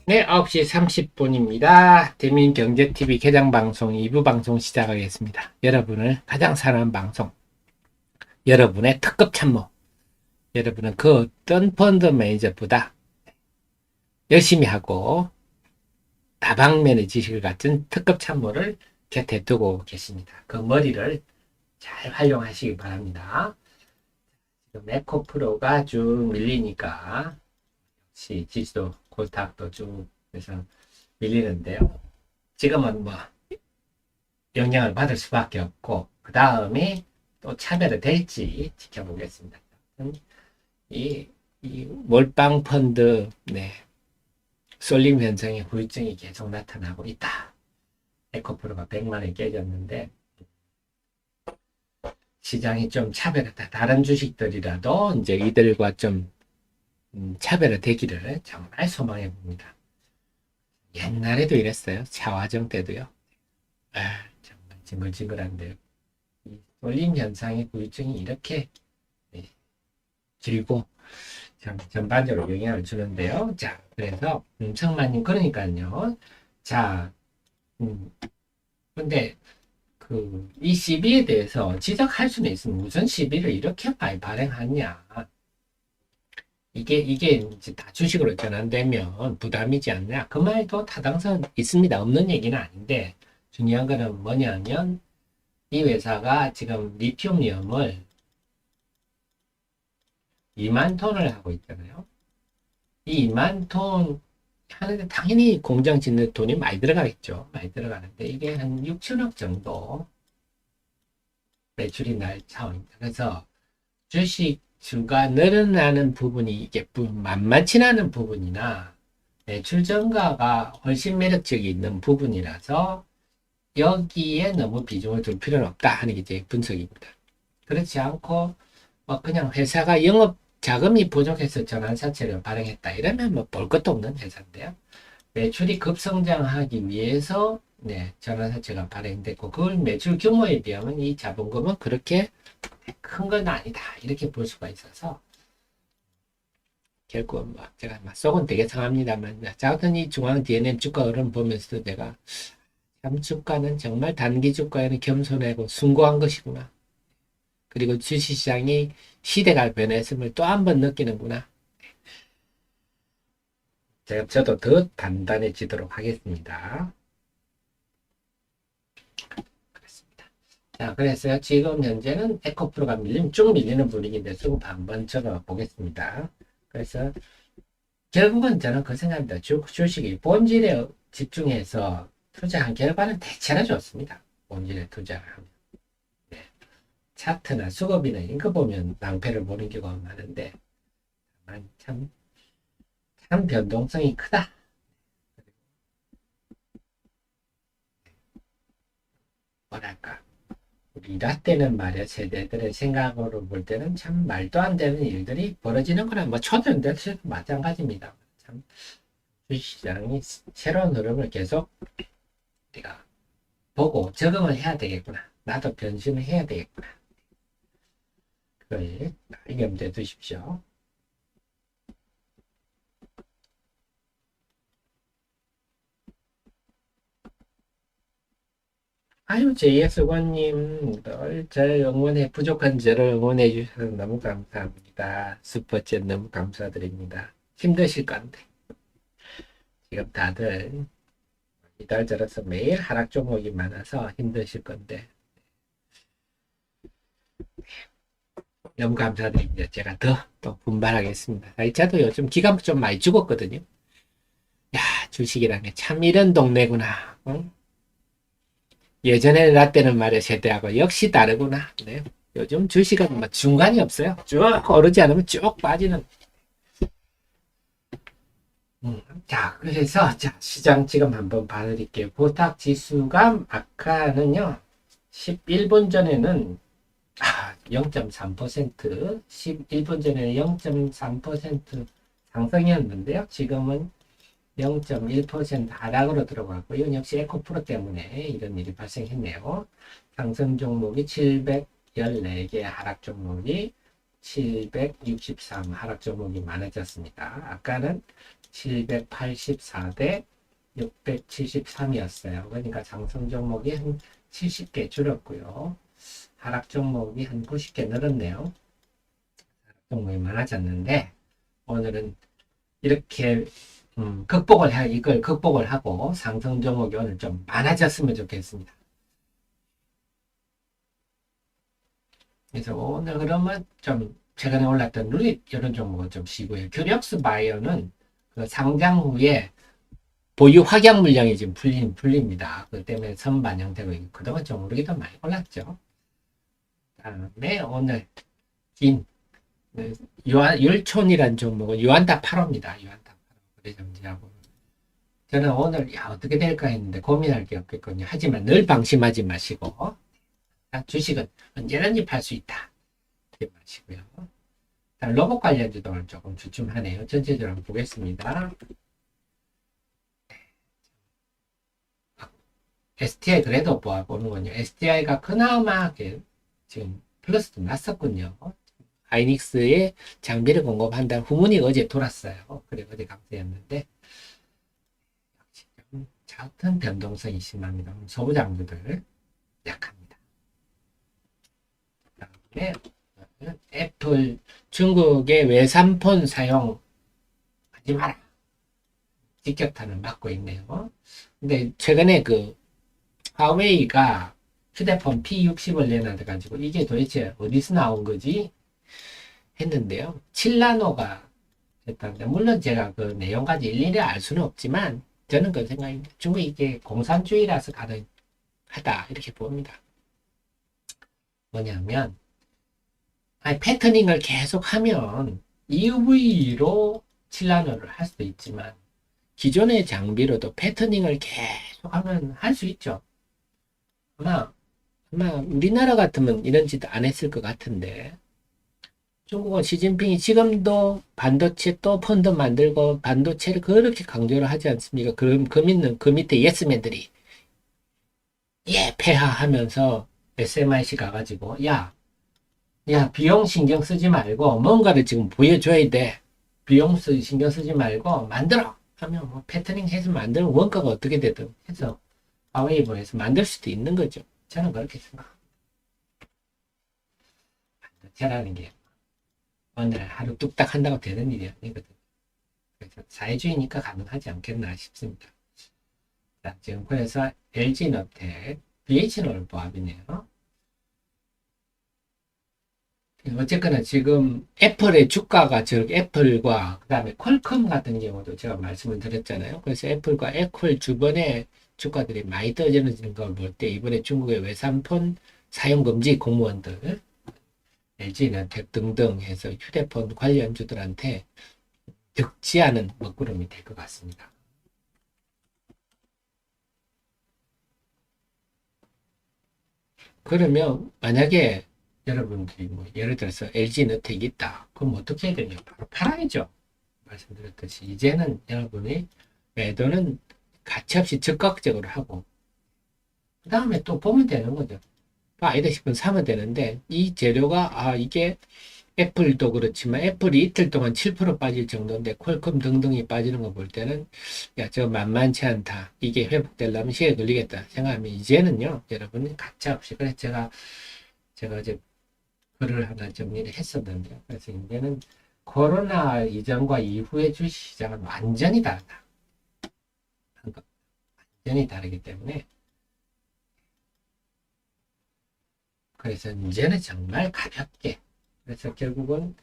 네, 9시 30분입니다. 대민경제TV 개장방송 2부 방송 시작하겠습니다. 여러분을 가장 사랑하는 방송, 여러분의 특급 참모, 여러분은 그 어떤 펀드 매니저보다 열심히 하고 다방면의 지식을 갖춘 특급 참모를 곁에 두고 계십니다. 그 머리를 잘 활용하시기 바랍니다. 지금 에코프로가 쭉 밀리니까 지수도 골탁도 쭉 해서 밀리는데요. 지금은 뭐 영향을 받을 수밖에 없고 그 다음에 또 차별이 될지 지켜보겠습니다. 이, 이 몰빵 펀드 네, 쏠림 현상의 후유증이 계속 나타나고 있다. 에코프로가 100만 원 깨졌는데 시장이 좀 차별화다. 다른 주식들이라도 이제 이들과 좀 차별화되기를 정말 소망해 봅니다. 옛날에도 이랬어요. 차화정 때도요. 정말 징글징글한데요. 이 쏠림 현상의 후유증이 이렇게 네, 길고 전반적으로 영향을 주는데요. 자, 그래서 청만님 그러니까요. 자, 근데 이 시비에 대해서 지적할 수는 있습니다. 무슨 시비를 이렇게 많이 발행하냐. 이게 이제 다 주식으로 전환되면 부담이지 않냐. 그 말도 타당성 있습니다. 없는 얘기는 아닌데 중요한 거는 뭐냐면 이 회사가 지금 리튬이온을 2만 톤을 하고 있잖아요. 이 2만 톤 하는데 당연히 공장 짓는 돈이 많이 들어가겠죠. 많이 들어가는데 이게 한 6천억 정도 매출이 날 차원입니다. 그래서 주식주가 늘어나는 부분이 이게 만만치 않은 부분이나 매출 증가가 훨씬 매력적이 있는 부분이라서 여기에 너무 비중을 둘 필요는 없다 하는 게 제 분석입니다. 그렇지 않고 뭐 그냥 회사가 영업 자금이 부족해서 전환사채를 발행했다 이러면 뭐 볼 것도 없는 회사인데요. 매출이 급성장하기 위해서 네, 전환사채가 발행됐고 그걸 매출 규모에 비하면 이 자본금은 그렇게 큰 건 아니다 이렇게 볼 수가 있어서 결국 뭐 제가 속은 되게 상합니다만 작은 이 중앙 DNM 주가 흐름 보면서 제가 참 주가는 정말 단기 주가에는 겸손하고 숭고한 것이구나. 그리고 주식시장이 시대가 변했음을 또 한 번 느끼는구나. 저도 더 단단해지도록 하겠습니다. 그렇습니다. 자, 그래서 지금 현재는 에코프로가 쭉 밀리는 분위기인데 조금 한번 쳐다보겠습니다. 그래서 결국은 저는 그 생각입니다. 주식이 본질에 집중해서 투자한 결과는 대체로 좋습니다. 본질에 투자를 하면. 네. 차트나 수급이나 이런 거 보면 낭패를 보는 경우가 많은데 참, 참 변동성이 크다. 뭐랄까. 우리 라떼는 말이야 세대들의 생각으로 볼 때는 참 말도 안 되는 일들이 벌어지는 거나 뭐 초전대도 마찬가지입니다. 참 주식시장이 새로운 흐름을 계속 우리가 보고 적응을 해야 되겠구나. 나도 변신을 해야 되겠구나. 그걸 염두에 두십시오. 아유, JS원님, 늘 저를 응원해, 부족한 저를 응원해 주셔서 너무 감사합니다. 슈퍼챗 너무 감사드립니다. 힘드실 건데. 지금 다들 이달저래서 매일 하락 종목이 많아서 힘드실 건데. 너무 감사드립니다. 제가 더 또 분발하겠습니다. 저도 요즘 기간 좀 많이 죽었거든요. 야, 주식이라는 게 참 이런 동네구나. 응? 예전에 나 때는 말이야 세대하고 역시 다르구나. 네. 요즘 주식은 뭐 중간이 없어요. 쭉 오르지 않으면 쭉 빠지는. 자, 그래서 자 시장 지금 한번 봐드릴게요. 보탁 지수가 아까는요 11분 전에는 0.3%, 11분 전에는 0.3% 상승이었는데요. 지금은 0.1% 하락으로 들어가고 이건 역시 에코프로 때문에 이런 일이 발생했네요. 상승 종목이 714개, 하락 종목이 763 하락 종목이 많아졌습니다. 아까는 784 대 673이었어요. 그러니까 상승 종목이 한 70개 줄었고요. 하락 종목이 한 90개 늘었네요. 하락 종목이 많아졌는데 오늘은 이렇게 이걸 극복을 하고 상승 종목이 오늘 좀 많아졌으면 좋겠습니다. 그래서 오늘 그러면 좀 최근에 올랐던 누릿 이런 종목은 좀 쉬고요. 큐력스 바이오는 그 상장 후에 보유 확약 물량이 지금 풀립니다. 그 때문에 선반영되고 있고 그동안 좀 오르기도 많이 올랐죠. 다음에 오늘 긴 율촌이라는 종목은 유안타 8호입니다. 유안타 8호 그래 정지하고 저는 오늘 어떻게 될까 했는데 고민할 게 없겠거든요. 하지만 늘 방심하지 마시고 주식은 언제든지 팔 수 있다. 이렇게 마시고요. 로봇 관련주도 조금 주춤하네요. 전체적으로 한번 보겠습니다. STI 그래도 보는군요. STI가 그나마 지금 플러스도 났었군요. 하이닉스에 장비를 공급한다는 후문이 어제 돌았어요. 그래 어제 강세였는데 역시 좀 작은 변동성이 심합니다. 소부장주들 약합니다. 그다음에 애플 중국의 외산폰 사용하지 마라. 직격탄을 맞고 있네요. 근데 최근에 그 화웨이가 휴대폰 P60을 내놔가지고 이게 도대체 어디서 나온 거지 했는데요. 7나노가 됐다는데 물론 제가 그 내용까지 일일이 알 수는 없지만 저는 그 생각입니다. 중국이 이게 공산주의라서 가능하다 이렇게 봅니다. 뭐냐면 패터닝을 계속 하면 EUV로 7나노를 할 수도 있지만 기존의 장비로도 패터닝을 계속 하면 할 수 있죠. 아마 우리나라 같으면 이런 짓 안 했을 것 같은데 중국은 시진핑이 지금도 반도체 또 펀드 만들고 반도체를 그렇게 강조를 하지 않습니까? 그 밑에 예스맨들이 폐하하면서 SMIC 가가지고 야 비용 신경 쓰지 말고 뭔가를 지금 보여줘야 돼. 비용 신경 쓰지 말고 만들어 하면 뭐 패터닝 해서 만드는 원가가 어떻게 되든 해서 화웨이보에서 만들 수도 있는 거죠. 저는 그렇게 생각합니다. 반도체라는 게 오늘 하루 뚝딱 한다고 되는 일이 아니거든요. 그래서 사회주의니까 가능하지 않겠나 싶습니다. 자, 지금 그래서 LG노텍, BH노를 보합이네요. 어쨌거나 지금 애플의 주가가 애플과 그 다음에 퀄컴 같은 경우도 제가 말씀을 드렸잖아요. 그래서 애플과 애플 주변에 주가들이 많이 떨어지는 걸 볼 때 이번에 중국의 외산폰 사용금지 공무원들 LG노텍 등등 해서 휴대폰 관련주들한테 적지 않은 먹구름이 될 것 같습니다. 그러면 만약에 여러분들이 예를 들어서 LG노텍이 있다. 그럼 어떻게 해야 되냐? 바로 팔아야죠. 말씀드렸듯이 이제는 여러분이 매도는 가차없이 적극적으로 하고 그 다음에 또 보면 되는 거죠. 아니다 싶으면 사면 되는데 이 재료가 이게 애플도 그렇지만 애플이 이틀 동안 7% 빠질 정도인데 퀄컴 등등이 빠지는 거 볼 때는 저 만만치 않다. 이게 회복되려면 시간이 걸리겠다 생각하면 이제는요 여러분 가차없이 그래서 제가 이제 글을 하나 정리를 했었는데요. 그래서 이제는 코로나 이전과 이후의 주식시장은 완전히 다르다. 완전히 다르기 때문에 그래서 이제는 정말 가볍게 그래서 결국은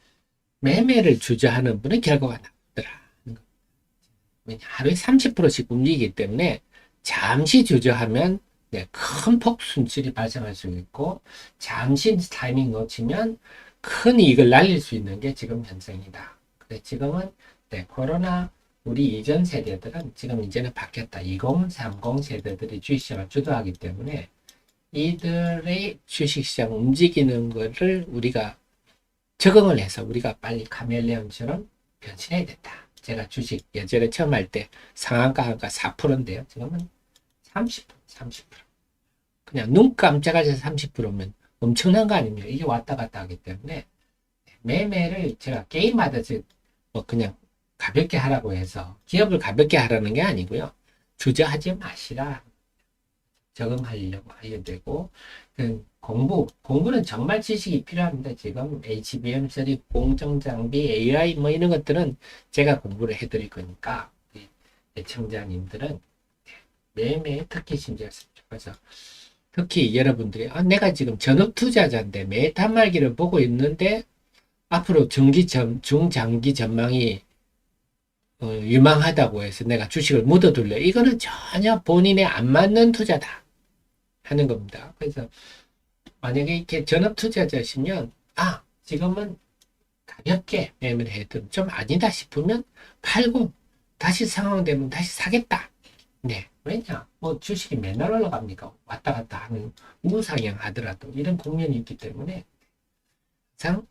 매매를 주저하는 분은 결과가 나쁘더라. 하루에 30%씩 움직이기 때문에 잠시 주저하면 큰 폭순실이 발생할 수 있고 잠시 타이밍 놓치면 큰 이익을 날릴 수 있는 게 지금 현상이다. 그래서 지금은 코로나 우리 이전 세대들은 지금 이제는 바뀌었다. 2030 세대들이 주식시장을 주도하기 때문에 이들의 주식시장 움직이는 것을 우리가 적응을 해서 우리가 빨리 카멜레온처럼 변신해야 된다. 제가 주식 예전에 처음 할 때 상한가 4%인데요. 지금은 30%. 그냥 눈 깜짝할 때 30%면 엄청난 거 아닙니까? 이게 왔다 갔다 하기 때문에 매매를 제가 게임하듯이 뭐 그냥 가볍게 하라고 해서 기업을 가볍게 하라는 게 아니고요. 주저하지 마시라. 적응하려고 해야 되고, 공부는 정말 지식이 필요합니다. 지금 HBM3, 공정장비, AI 뭐 이런 것들은 제가 공부를 해드릴 거니까, 우리 애청자님들은 매매 특히 신중했으면 좋겠어요. 특히 여러분들이, 내가 지금 전업투자자인데 매 단말기를 보고 있는데, 앞으로 중장기 전망이 유망하다고 해서 내가 주식을 묻어둘래. 이거는 전혀 본인에 안 맞는 투자다 하는 겁니다. 그래서 만약에 이렇게 전업 투자자시면 지금은 가볍게 매매를 해도 좀 아니다 싶으면 팔고 다시 상황 되면 다시 사겠다. 네. 왜냐? 뭐 주식이 맨날 올라갑니까? 왔다 갔다 하는 우상향 하더라도 이런 국면이 있기 때문에 항상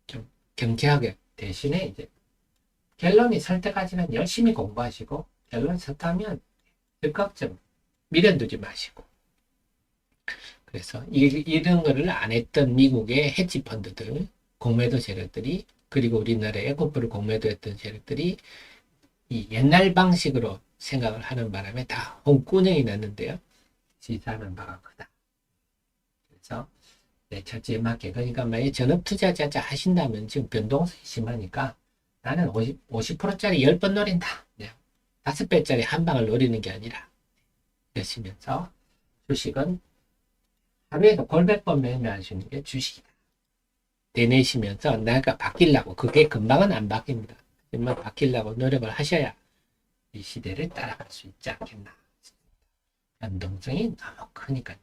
좀 경계하게 대신에 이제 결론이 설 때까지는 열심히 공부하시고 결론 섰다면 즉각 좀 미련 두지 마시고 그래서 이런 거를 안 했던 미국의 헤지 펀드들 공매도 세력들이 그리고 우리나라의 에코프를 공매도 했던 세력들이 이 옛날 방식으로 생각을 하는 바람에 다 홍군형이 났는데요. 시사하는 바가 크다. 그래서 첫째 맞게 그러니까 만약에 전업 투자자 하신다면 지금 변동성이 심하니까 나는 50%짜리 10번 노린다. 5배짜리 한 방을 노리는 게 아니라 그러시면서 주식은 하루에도 골백 번 매매할 수 있는 게 주식이다. 내내시면서 내가 바뀌려고 그게 금방은 안 바뀝니다. 하지만 바뀌려고 노력을 하셔야 이 시대를 따라갈 수 있지 않겠나. 변동성이 너무 크니까요.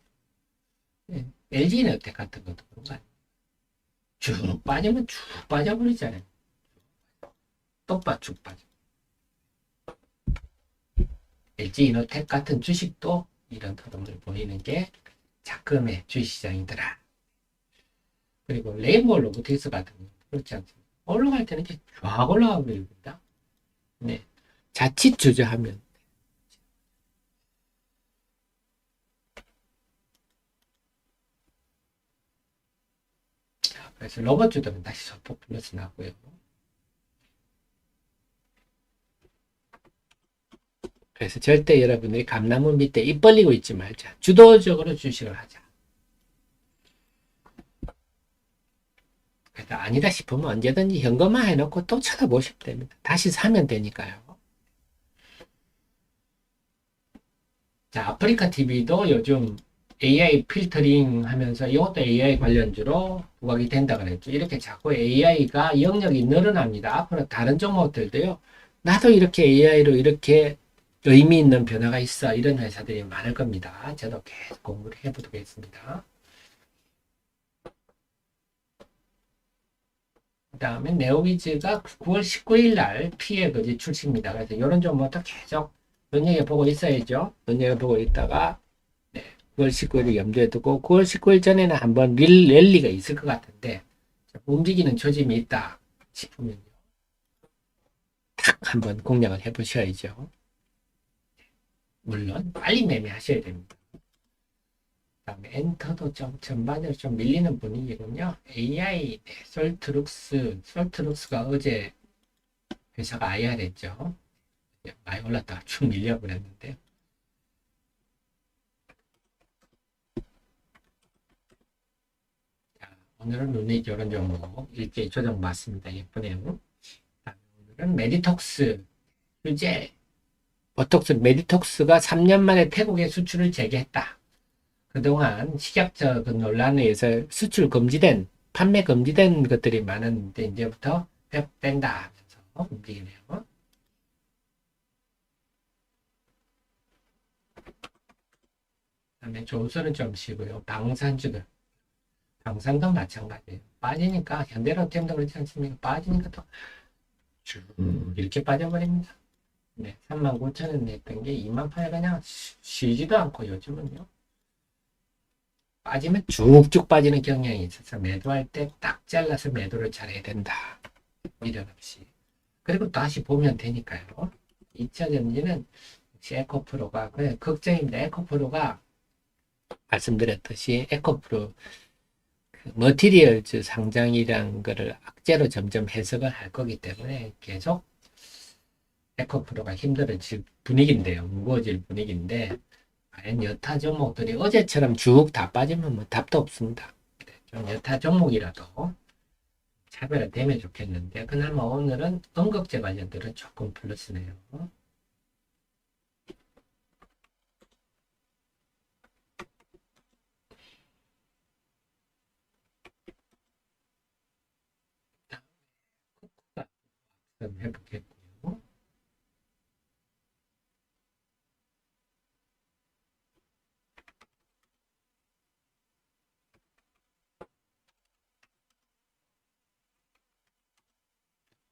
LG에너텍 같은 것도 그런 거 아니에요. 쭉 빠지면 쭉 빠져버리잖아요. 쭉 빠져. LG이노텍 같은 주식도 이런 흐름을 보이는 게 작금의 주식시장이더라. 그리고 레인보우 로보틱스 같은 거 그렇지 않습니까? 올라갈 때는 이렇게 쫙 올라가고 있습니다. 네. 자칫 주저하면 그래서 로봇주들은 다시 소폭 플러스 나고요. 그래서 절대 여러분들이 감나무 밑에 입 벌리고 있지 말자. 주도적으로 주식을 하자. 그래서 아니다 싶으면 언제든지 현금화 해놓고 또 쳐다보시면 됩니다. 다시 사면 되니까요. 자, 아프리카 TV도 요즘 AI 필터링 하면서 이것도 AI 관련주로 부각이 된다 그랬죠. 이렇게 자꾸 AI가 영역이 늘어납니다. 앞으로 다른 종목들도요. 나도 이렇게 AI로 이렇게 의미 있는 변화가 있어. 이런 회사들이 많을 겁니다. 저도 계속 공부를 해보겠습니다. 그 다음에 네오위즈가 9월 19일 날 피해 거지 출시입니다. 그래서 이런 종목도 계속 눈여겨보고 있어야죠. 눈여겨보고 있다가 9월 19일을 염두에 두고 9월 19일 전에는 한번 랠리가 있을 것 같은데 움직이는 조짐이 있다 싶으면요. 탁 한번 공략을 해보셔야죠. 물론 빨리 매매하셔야 됩니다. 그다음에 엔터도 좀 전반적으로 좀 밀리는 분위기군요. AI 솔트룩스가 어제 회사가 IR했죠. 많이 올랐다가 쭉 밀려버렸는데 오늘은 눈이 이런 종목 일제히 조정 맞습니다. 예쁘네요. 오늘은 메디톡스 휴재 메디톡스가 3년 만에 태국에 수출을 재개했다. 그동안 식약처 그 논란에 의해서 수출 금지된 판매 금지된 것들이 많았는데 이제부터 뺀다 하면서 움직이네요. 그다음에 조선은 좀 쉬고요. 방산주들 방산도 마찬가지예요. 빠지니까 현대로템도 그렇지 않습니까? 빠지니까 또 쭉 이렇게 빠져버립니다. 네, 39,000원 냈던 게 28,000원 그냥 쉬지도 않고 요즘은요. 빠지면 쭉쭉 빠지는 경향이 있어서 매도할 때 딱 잘라서 매도를 잘해야 된다. 미련 없이. 그리고 다시 보면 되니까요. 2차전지는 역시 에코프로가 그냥 걱정입니다. 에코프로가 말씀드렸듯이 에코프로 머티리얼즈 상장이란 거를 악재로 점점 해석을 할 거기 때문에 계속 에코프로가 힘들어질 분위기인데요. 무거워질 분위기인데, 과연 여타 종목들이 어제처럼 쭉 다 빠지면 뭐 답도 없습니다. 좀 여타 종목이라도 차별화되면 좋겠는데, 그나마 오늘은 언급제 관련들은 조금 플러스네요. 한번 해보겠고요.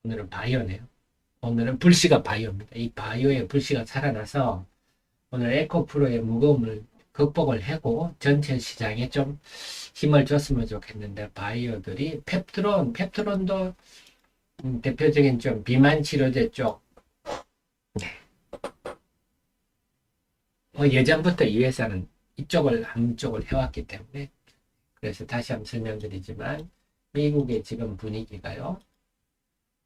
오늘은 바이오네요. 오늘은 불씨가 바이오입니다. 이 바이오의 불씨가 살아나서 오늘 에코프로의 무거움을 극복을 하고 전체 시장에 좀 힘을 줬으면 좋겠는데, 바이오들이 펩트론도 대표적인 좀 비만 치료제 쪽, 예전부터 이 회사는 이쪽을 한쪽을 해왔기 때문에, 그래서 다시 한번 설명드리지만 미국의 지금 분위기가요,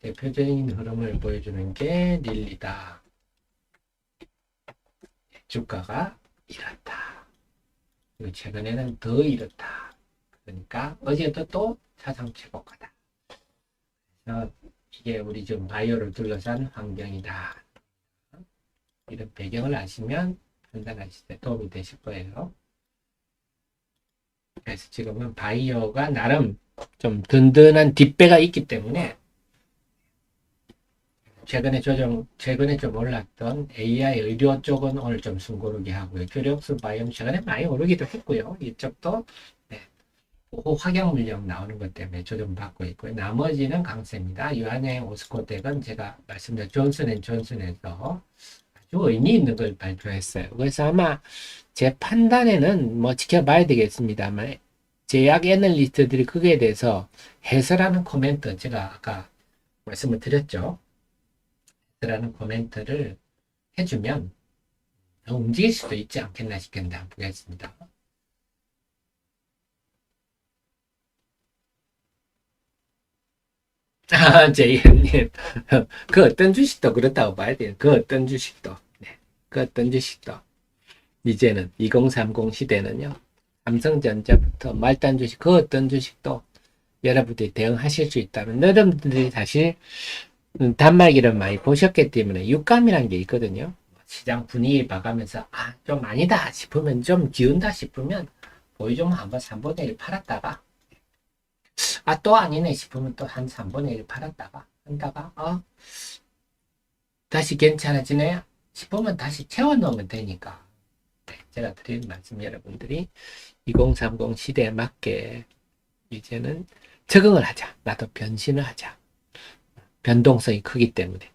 대표적인 흐름을 보여주는 게 릴리다. 주가가 이렇다. 그리고 최근에는 더 이렇다. 그러니까 어제도 또 사상 최고가다. 그래서 이게 우리 지금 바이오를 둘러싼 환경이다. 이런 배경을 아시면 판단하실 때 도움이 되실 거예요. 그래서 지금은 바이오가 나름 좀 든든한 뒷배가 있기 때문에, 최근에 좀 올랐던 AI 의료 쪽은 오늘 좀 숨고르기 하고요. 교력수 바이옴 최근에 많이 오르기도 했고요. 이쪽도 네, 확약 물량 나오는 것 때문에 조정받고 있고요. 나머지는 강세입니다. 유한양 오스코텍은 제가 말씀드린 존슨앤존슨에서 아주 의미 있는 걸 발표했어요. 그래서 아마 제 판단에는 뭐 지켜봐야 되겠습니다만, 제약 애널리스트들이 거기에 대해서 해설하는 코멘트, 제가 아까 말씀을 드렸죠. 해설하는 코멘트를 해주면 움직일 수도 있지 않겠나 싶겠는데 한번 보겠습니다. 아, 제이님. 그 어떤 주식도 그렇다고 봐야 돼요. 그 어떤 주식도. 네. 그 어떤 주식도. 이제는 2030 시대는요. 삼성전자부터 말단 주식, 그 어떤 주식도 여러분들이 대응하실 수 있다면, 여러분들이 사실 단말기를 많이 보셨기 때문에 육감이라는 게 있거든요. 시장 분위기 봐가면서 좀 아니다 싶으면, 좀 기운다 싶으면 보이종 한번 3분의 1 팔았다가, 또 아니네 싶으면 또 한 3분의 1 팔았다가 한다가 다시 괜찮아지네 싶으면 다시 채워 넣으면 되니까. 네, 제가 드리는 말씀, 여러분들이 2030 시대에 맞게 이제는 적응을 하자. 나도 변신을 하자. 변동성이 크기 때문에.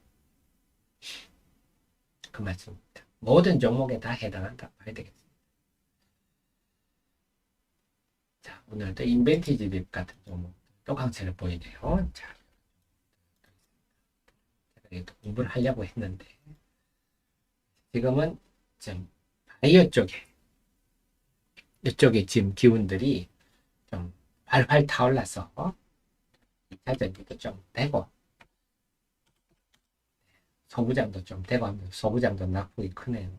그 말씀입니다. 모든 종목에 다 해당한다 봐야 되겠습니다. 자, 오늘도 인벤티지 립 같은 종목 또 강세를 보이네요. 자, 제가 공부를 하려고 했는데 지금은 좀 바이오 쪽에, 이쪽에 지금 기운들이 좀 활활 타올라서 2차 전지도 좀 되고, 소부장도 좀 되고 하면 소부장도 낙폭이 크네요.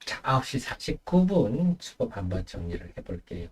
자, 9시 49분 수급 한번 정리를 해볼게요.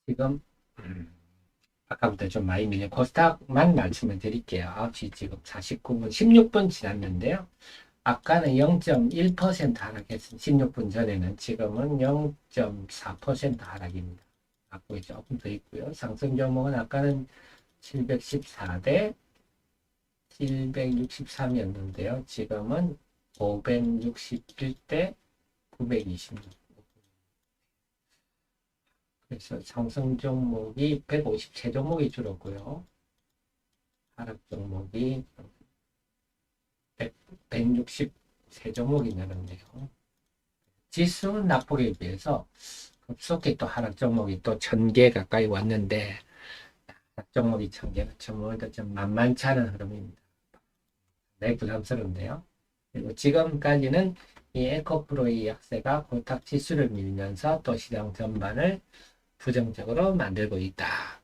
지금 아까부터 좀 많이 밀려. 코스닥만 말씀을 드릴게요. 9시 지금 49분, 16분 지났는데요. 아까는 0.1% 하락했습니다. 16분 전에는. 지금은 0.4% 하락입니다. 앞쪽에 조금 더 있고요. 상승 종목은 아까는 714대 763이었는데요. 지금은 561대 926. 그래서 상승 종목이 153 종목이 줄었고요. 하락 종목이 163 종목이 늘었네요. 지수는 낙폭에 비해서 급속히 또 하락 종목이 또 1000개 가까이 왔는데, 하락 종목이 1000개가 좀 오늘도 좀 만만치 않은 흐름입니다. 네, 부담스러운데요. 그리고 지금까지는 이 에코프로의 약세가 코스닥 지수를 밀면서 또 시장 전반을 부정적으로 만들고 있다.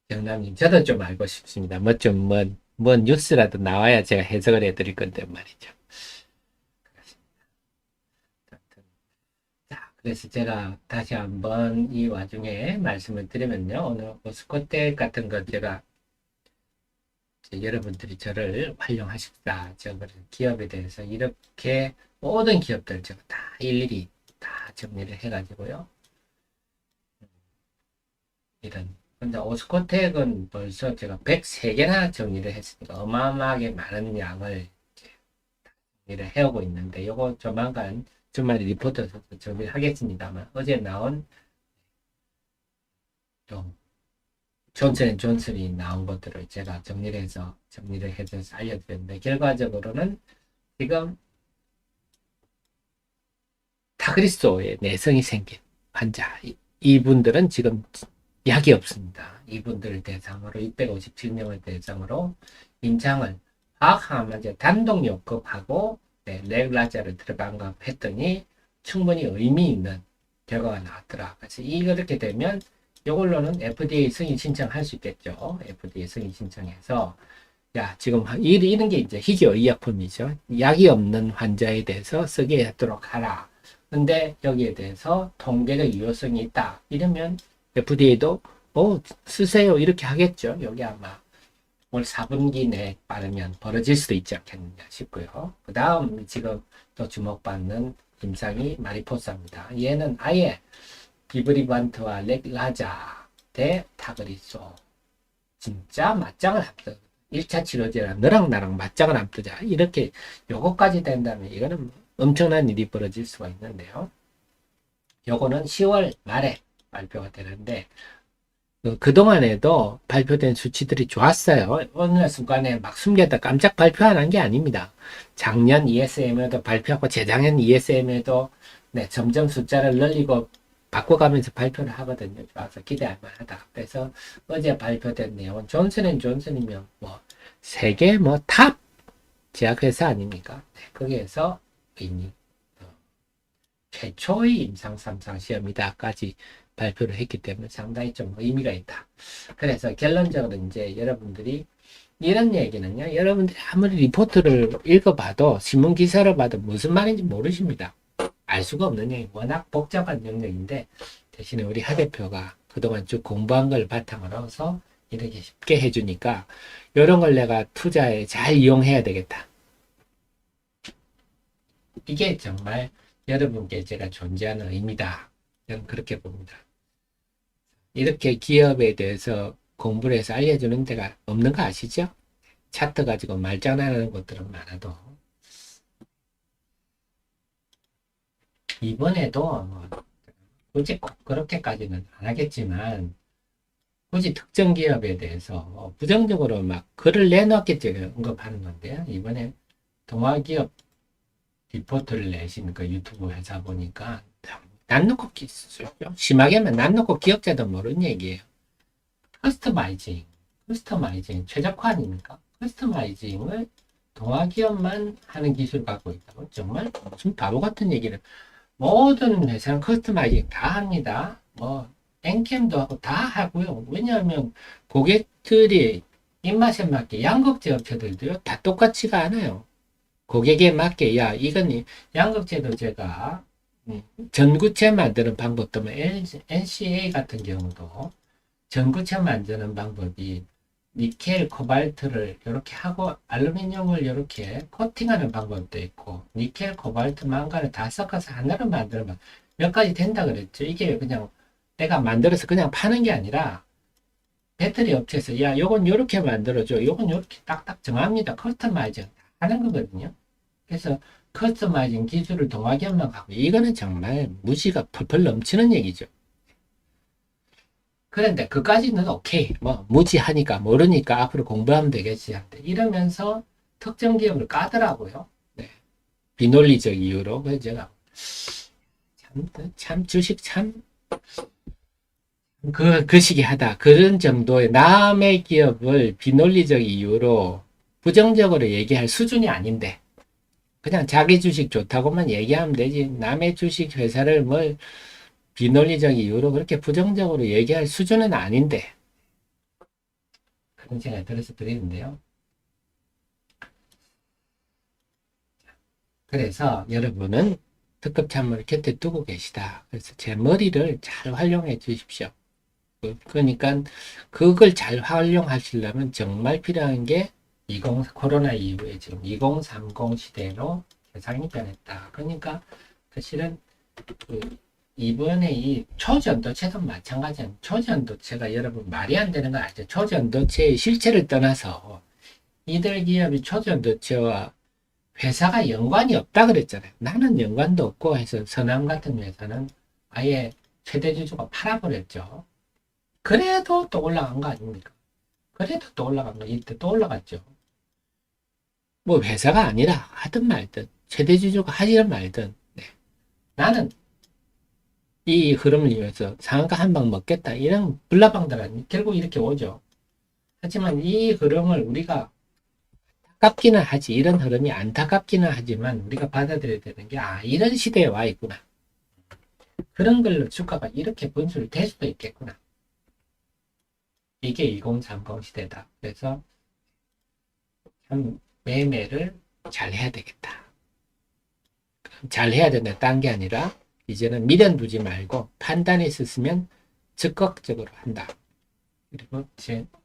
정남님, 저도 좀 알고 싶습니다. 뭐 뉴스라도 나와야 제가 해석을 해드릴 건데 말이죠. 자, 그래서 제가 다시 한번 이 와중에 말씀을 드리면요. 오늘 오스코텍 같은 거 제가 여러분들이 저를 활용하십사. 기업에 대해서 이렇게 모든 기업들 제가 다 일일이 다 정리를 해가지고요. 이런. 근데 오스코텍은 벌써 제가 103개나 정리를 했으니까 어마어마하게 많은 양을 정리를 해오고 있는데, 요거 조만간 주말에 리포트에서 정리를 하겠습니다만, 어제 나온 좀 존슨앤존슨이 나온 것들을 제가 정리를 해서 알려드렸는데, 결과적으로는 지금 타그리소에 내성이 생긴 환자, 이분들은 지금 약이 없습니다. 이분들을 대상으로 657명을 대상으로 임상을 화학항암제 단독요법하고 렉라자를 들어간가 했더니 충분히 의미 있는 결과가 나왔더라. 그래서 이렇게 되면 이걸로는 FDA 승인 신청할 수 있겠죠. FDA 승인 신청해서 야, 지금 이런 게 이제 희귀의약품이죠. 약이 없는 환자에 대해서 쓰게 하도록 하라. 근데 여기에 대해서 통계적 유효성이 있다. 이러면 FDA도 쓰세요 이렇게 하겠죠. 여기 아마 올 4분기 내에 빠르면 벌어질 수도 있지 않겠느냐 싶고요. 그 다음 지금 또 주목받는 임상이 마리포사입니다. 얘는 아예 비브리반트와 렉라자 대 타그리소 진짜 맞짱을 합쳐 1차 치료제랑 너랑 나랑 맞짱을 합두자 이렇게 요거까지 된다면 이거는 엄청난 일이 벌어질 수가 있는데요. 요거는 10월 말에 발표가 되는데 그동안에도 발표된 수치들이 좋았어요. 어느 순간에 막 숨겼다 깜짝 발표 안 한 게 아닙니다. 작년 ESM에도 발표하고 재작년 ESM에도 점점 숫자를 늘리고 바꿔가면서 발표를 하거든요. 좋아서 기대할 만하다. 그래서 어제 발표된 내용은 존슨앤존슨이면 뭐 세계 뭐 탑 제약회사 아닙니까? 거기에서 이미 최초의 임상 3상 시험이다까지 발표를 했기 때문에 상당히 좀 의미가 있다. 그래서 결론적으로 이제 여러분들이 이런 얘기는요, 여러분들이 아무리 리포트를 읽어봐도 신문 기사를 봐도 무슨 말인지 모르십니다. 알 수가 없는 얘기, 워낙 복잡한 영역인데 대신에 우리 하 대표가 그동안 쭉 공부한 걸 바탕으로 해서 이렇게 쉽게 해주니까 이런 걸 내가 투자에 잘 이용해야 되겠다. 이게 정말 여러분께 제가 존재하는 의미다. 저는 그렇게 봅니다. 이렇게 기업에 대해서 공부를 해서 알려주는 데가 없는 거 아시죠? 차트 가지고 말장난하는 것들은 많아도 이번에도 뭐 굳이 꼭 그렇게까지는 안 하겠지만 굳이 특정 기업에 대해서 부정적으로 막 글을 내놓기 때문에 언급하는 건데요. 이번에 동아기업 리포트를 내신 그 유튜브 회사 보니까 난 놓고 심하게만 난 놓고 기억자도 모르는 얘기예요. 커스터마이징 최적화 아닙니까? 커스터마이징을 동아기업만 하는 기술을 갖고 있다고 정말 무슨 바보 같은 얘기를 모든 회사는 커스터마이징 다 합니다. 뭐 엔캠도 하고 다 하고요. 왜냐하면 고객들이 입맛에 맞게 양극재 업체들도요 다 똑같지가 않아요. 고객에 맞게, 야, 이건 양극재도 전구체 만드는 방법도 뭐 NCA 같은 경우도 전구체 만드는 방법이 니켈, 코발트를 이렇게 하고 알루미늄을 이렇게 코팅하는 방법도 있고 니켈, 코발트, 망간을 다 섞어서 하나로 만들면 몇 가지 된다 그랬죠. 이게 그냥 내가 만들어서 그냥 파는 게 아니라 배터리 업체에서 야, 요건 요렇게 만들어줘. 요건 요렇게 딱딱 정합니다. 커스터마이징 하는 거거든요. 그래서 커스터마이징 기술을 동학연만 하고 이거는 정말 무지가 펄펄 넘치는 얘기죠. 그런데 그까지는 오케이. 뭐 무지하니까 모르니까 앞으로 공부하면 되겠지. 이러면서 특정 기업을 까더라고요. 네. 비논리적 이유로. 그래서 제가 참 주식 참 거시기하다. 그런 정도의 남의 기업을 비논리적 이유로 부정적으로 얘기할 수준이 아닌데 그냥 자기 주식 좋다고만 얘기하면 되지. 남의 주식 회사를 뭘 비논리적 이유로 그렇게 부정적으로 얘기할 수준은 아닌데 그런 생각이 들어서 드리는데요. 그래서 여러분은 특급 찬물을 곁에 두고 계시다. 그래서 제 머리를 잘 활용해 주십시오. 그러니까 그걸 잘 활용하시려면 정말 필요한 게 코로나 이후에 지금 2030 시대로 세상이 변했다. 그러니까 사실은 이번에 이 초전도체도 마찬가지입니다. 초전도체가 여러분 말이 안 되는 거 아시죠? 초전도체의 실체를 떠나서 이들 기업이 초전도체와 회사가 연관이 없다 그랬잖아요. 나는 연관도 없고 해서 선암 같은 회사는 아예 최대 주주가 팔아버렸죠. 그래도 또 올라간 거 아닙니까? 그래도 또 올라간 거, 이때 또 올라갔죠. 뭐 회사가 아니라 하든 말든, 최대 주주가 하든 말든, 네. 나는 이 흐름을 이용해서 상한가 한 방 먹겠다. 이런 불나방들은 결국 이렇게 오죠. 하지만 이 흐름을 우리가 안타깝기는 하지, 이런 흐름이 안타깝기는 하지만 우리가 받아들여야 되는 게, 이런 시대에 와 있구나. 그런 걸로 주가가 이렇게 분출될 수도 있겠구나. 이게 2030 시대다. 그래서 참 매매를 잘 해야 되겠다. 잘 해야 된다. 딴 게 아니라 이제는 미련 두지 말고 판단이 있으면 적극적으로 한다. 그리고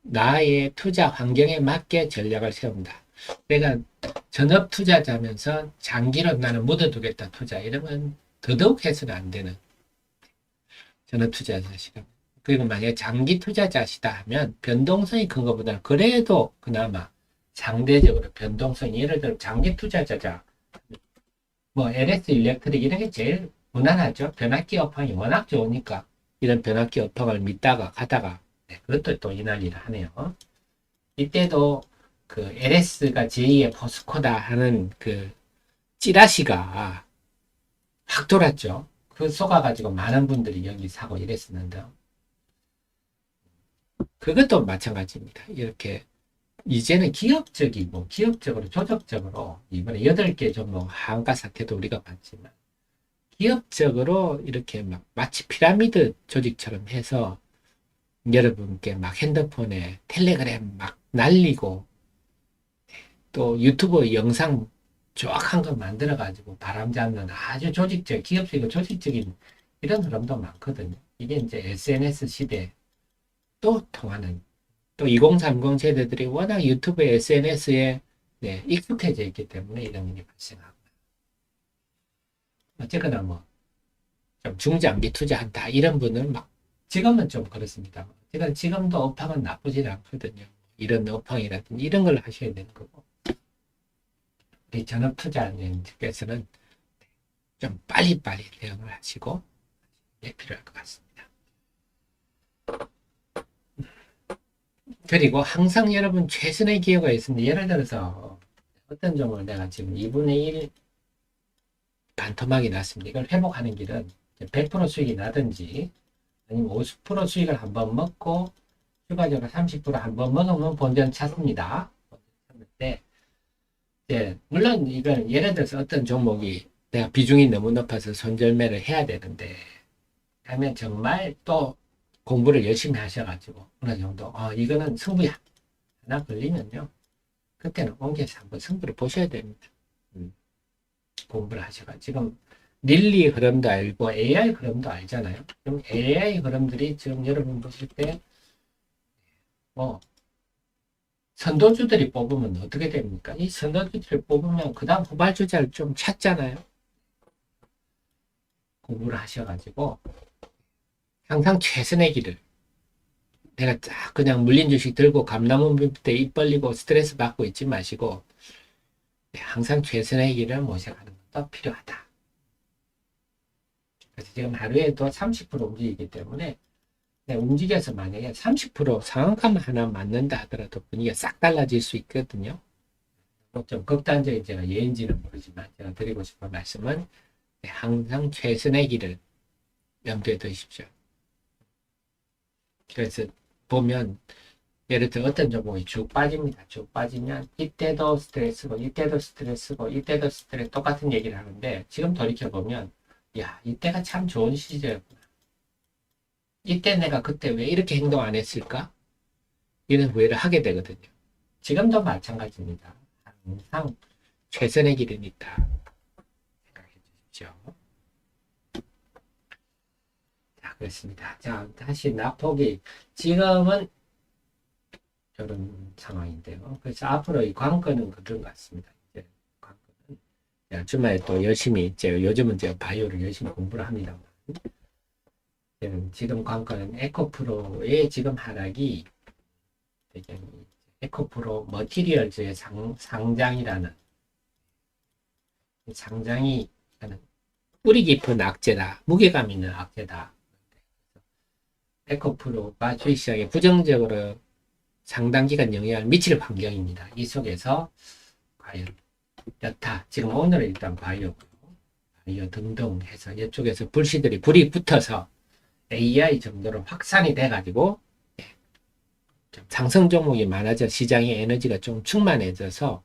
나의 투자 환경에 맞게 전략을 세운다. 내가 전업 투자자면서 장기로 나는 묻어두겠다 투자 이러면 더더욱 해서는 안 되는 전업 투자자시다. 그리고 만약에 장기 투자자시다 하면 변동성이 큰 것보다는 그래도 그나마 상대적으로 변동성이 예를 들어 장기 투자자자 뭐 LS 일렉트릭 이런 게 제일 무난하죠. 변압기 업황이 워낙 좋으니까 이런 변압기 업황을 믿다가 가다가 그것도 또 이 난리를 하네요. 이때도 그 LS가 제2의 포스코다 하는 그 찌라시가 확 돌았죠. 그 속아가지고 많은 분들이 여기 사고 이랬었는데 그것도 마찬가지입니다. 이렇게 이제는 기업적으로 조직적으로 이번에 8개 종목 하한가 사태도 우리가 봤지만 기업적으로 이렇게 막 마치 피라미드 조직처럼 해서 여러분께 막 핸드폰에 텔레그램 막 날리고 또 유튜브 영상 조악한 거 만들어 가지고 바람 잡는 아주 기업적이고 조직적인 이런 흐름도 많거든요. 이게 이제 SNS 시대 또 통하는 또 2030 세대들이 워낙 유튜브 SNS에 익숙해져 있기 때문에 이런 일이 발생하고 어쨌거나 뭐 좀 중장기 투자한다 이런 분은 막 지금은 좀 그렇습니다. 지금도 업황은 나쁘지 않거든요. 이런 업황이라든지 이런 걸 하셔야 되는 거고 우리 전업 투자자님께서는 좀 빨리빨리 대응을 하시고 필요할 것 같습니다. 그리고 항상 여러분 최선의 기회가 있습니다. 예를 들어서 어떤 종목을 내가 지금 2분의 1 반토막이 났습니다. 이걸 회복하는 길은 100% 수익이 나든지 아니면 50% 수익을 한번 먹고 추가적으로 30% 한번 먹으면 본전 찾습니다. 근데 물론 이건 예를 들어서 어떤 종목이 내가 비중이 너무 높아서 손절매를 해야 되는데 하면 정말 또 공부를 열심히 하셔가지고 어느 정도 이거는 승부야 하나 걸리면요 그때는 옮겨서 한번 승부를 보셔야 됩니다. 공부를 하셔가 지금 릴리 흐름도 알고 AI 흐름도 알잖아요. 그럼 AI 흐름들이 지금 여러분 보실 때 뭐 선도주들이 뽑으면 어떻게 됩니까? 이 선도주들을 뽑으면 그 다음 후발주자를 좀 찾잖아요. 공부를 하셔가지고 항상 최선의 길을 내가 딱 그냥 물린 주식 들고 감나무 밑에 입 벌리고 스트레스 받고 있지 마시고 항상 최선의 길을 모셔가는 것도 필요하다. 그래서 지금 하루에도 30% 움직이기 때문에 움직여서 만약에 30% 상한가만 하나 맞는다 하더라도 분위기가 싹 달라질 수 있거든요. 좀 극단적인 제가 예인지는 모르지만 제가 드리고 싶은 말씀은 항상 최선의 길을 염두에 두십시오. 그래서 보면 예를 들어 어떤 종목이 쭉 빠집니다. 쭉 빠지면 이때도 스트레스고 이때도 스트레스고 이때도 스트레스 똑같은 얘기를 하는데 지금 돌이켜보면 야 이때가 참 좋은 시절이었구나. 이때 내가 그때 왜 이렇게 행동 안 했을까? 이런 후회를 하게 되거든요. 지금도 마찬가지입니다. 항상 최선의 길은 있다. 생각해 주십시오. 자, 그렇습니다. 자, 다시 낙폭이 지금은 이런 상황인데요. 그래서 앞으로 이 관건은 그런 것 같습니다. 이제 관건은 주말에 또 열심히 요즘은 제가 바이오를 열심히 공부를 합니다만 지금 관건은 에코프로의 지금 하락이 에코프로 머티리얼즈의 상장이라는 상장이 뿌리 깊은 악재다, 무게감 있는 악재다. 에코프로가 주식시장에 부정적으로 상당 기간 영향을 미칠 환경입니다. 이 속에서 과연 여타 지금 오늘은 일단 바이오 등등 해서 이쪽에서 불이 붙어서 AI 정도로 확산이 돼가지고 상승 종목이 많아져 시장의 에너지가 좀 충만해져서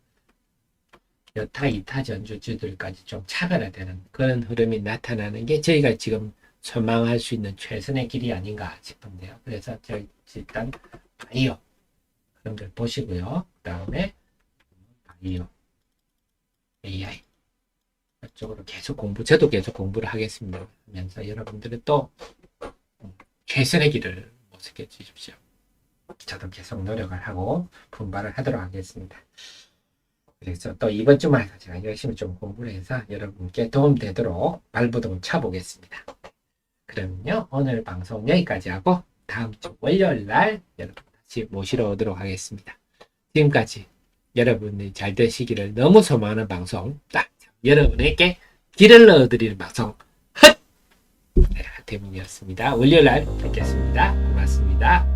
여타 2타 전주주들까지 좀 차별화되는 그런 흐름이 나타나는 게 저희가 지금 소망할 수 있는 최선의 길이 아닌가 싶은데요. 그래서 저희 일단 바이오 그런 걸 보시고요. 그 다음에 바이오 AI 이쪽으로 계속 저도 계속 공부를 하겠습니다. 하면서 여러분들은 또 최선의 길을 모색해 주십시오. 저도 계속 노력을 하고 분발을 하도록 하겠습니다. 그래서 또 이번 주말에도 제가 열심히 좀 공부를 해서 여러분께 도움되도록 발부동 쳐보겠습니다. 그러면요 오늘 방송 여기까지 하고 다음 주 월요일 날 여러분 다시 모시러 오도록 하겠습니다. 지금까지 여러분이 잘 되시기를 너무 소망하는 방송 여러분에게 길을 넣어드리는 방송 하태민이었습니다. 월요일 날 뵙겠습니다. 고맙습니다.